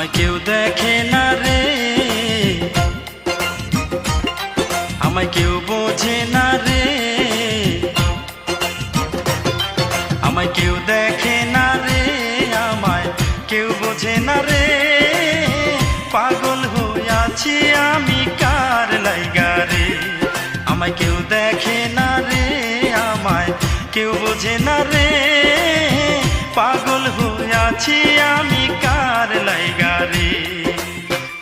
আমায় কেউ দেখে না রে, আমায় কেউ বোঝে না রে, আমায় কেউ দেখে না রে, আমায় কেউ বোঝে না রে। পাগল হইয়াছি আমি কার লাইগা রে, আমায় কেউ দেখে না রে, আমায় কেউ বোঝে না রে। পাগল হইয়াছি আমি কার লাইগা রে।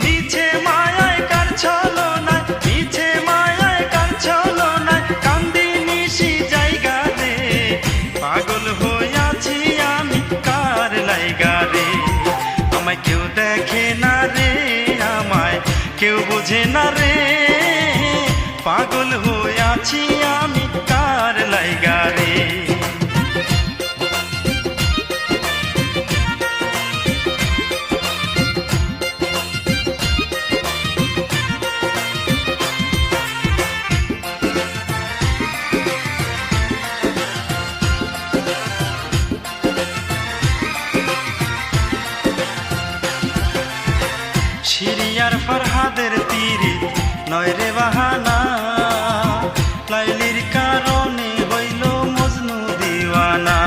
মিছে মায়ায় কার ছলনায়, মিছে মায়ায় কার ছলনায় কান্দি নিশি জায়গা রে। পাগল হইয়াছি আমি কার লাইগা রে, আমায় কেউ দেখে না রে, আমায় কেউ বোঝে না রে। পাগল হইয়াছি আমি কার লাইগা রে। শিরিয়ার ফরহাদের তীরে নয় রে বাহানা, লাইলির কারণে হইল মজনু দিওয়ানা।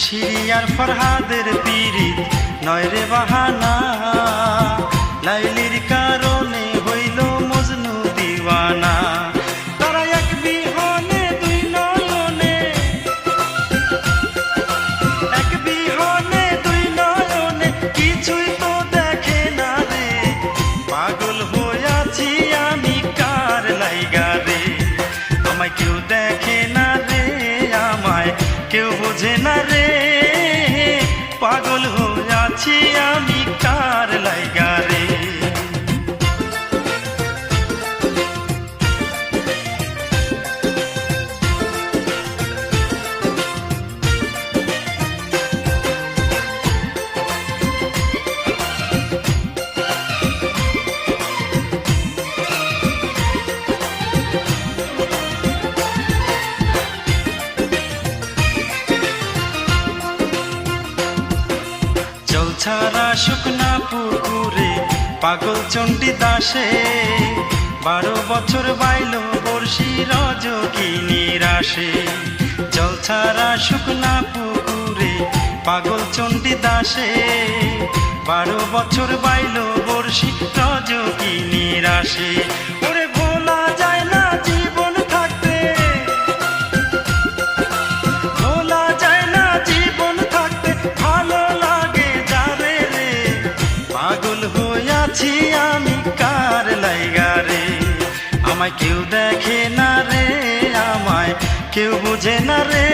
শিরিয়ার ফরহাদের তীরে নয় রে বাহানা, লাইলির কারণে হইল মজনু দিওয়ানা। তারা এক বিহনে দুই নয়নে, এক বিহনে দুই নয়নে কিছুই তো দেখে না রে। পাগল হইয়াছি আমি কার লাইগা রে, আমায় কেউ দেখে না রে, আমায় কেউ বোঝে না রে। পাগল হইয়াছি আমি কার লাইগা রে। জল ছাড়া শুকনা পুকুরে পাগল চণ্ডী দাসে, 12 বছর বাইল বর্ষি রজকিনীর আসে। জল ছাড়া শুকনা পুকুরে পাগল চণ্ডী দাসে, 12 বছর বাইল বর্ষি রজকিনীর আসে। ওরে ভোলা যায় না জীবন থাকতে, ভোলা যায় না জীবন থাকতে, ভালো লাগে যারে রে। পাগল হইয়াছি আমি কার লাইগা রে, আমায় কেউ দেখে না রে, আমায় কেউ বোঝে না রে।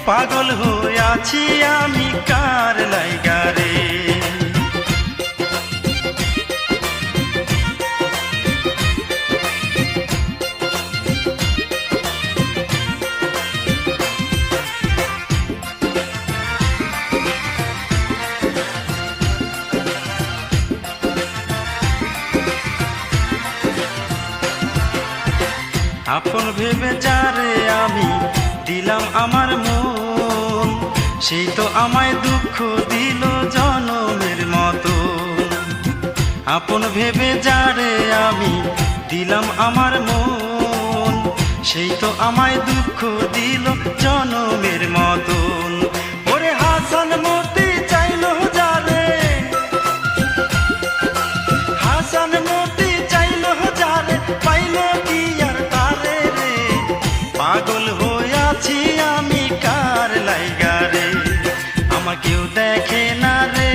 পাগল হইয়াছি আমি কার লাইগা রে। আপন ভেবে যারে আমি দিলাম আমার মন, সেই তো আমায় দুঃখ দিল জনমের মতো। আপন ভেবে যারে আমি দিলাম আমার মন, সেই তো আমায় দুঃখ দিল জনমের মতন। ওরে হাসান মতি চাইল যারে, হাসান মতি চাইল যারে, পাইল কি আর তারে রে। পাগল হইয়াছি আমি কার লাইগা রে, আমার কেউ দেখে না রে,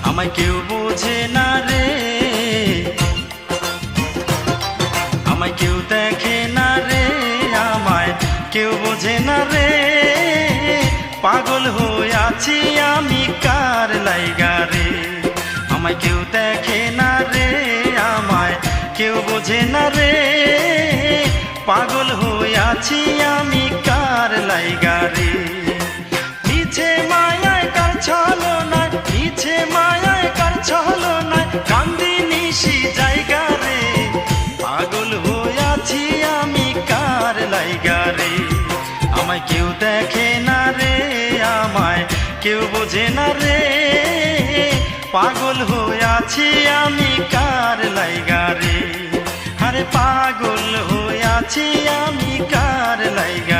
আমায় কেউ বোঝে না রে। আমায় কেউ দেখে না রে, আমায় কেউ বোঝে না রে। পাগল হইয়াছি আমি কার লাইগা রে, আমায় কেউ দেখে না রে, আমায় কেউ বোঝে না রে। পাগল হইয়াছি আমি কার লাইগা রে। মিছে মায়ায় কার ছলনায়, মিছে মায়ায় কার ছলনায় কান্দি নিশি জায়গা রে। পাগল হইয়াছি আমি কার লাইগা রে, আমায় কেউ দেখে না রে, আমায় কেউ বোঝে না রে পাগল হইয়াছি আমি কার লাইগা রে, আরে পাগল হইয়াছি আমি কার লাইগা।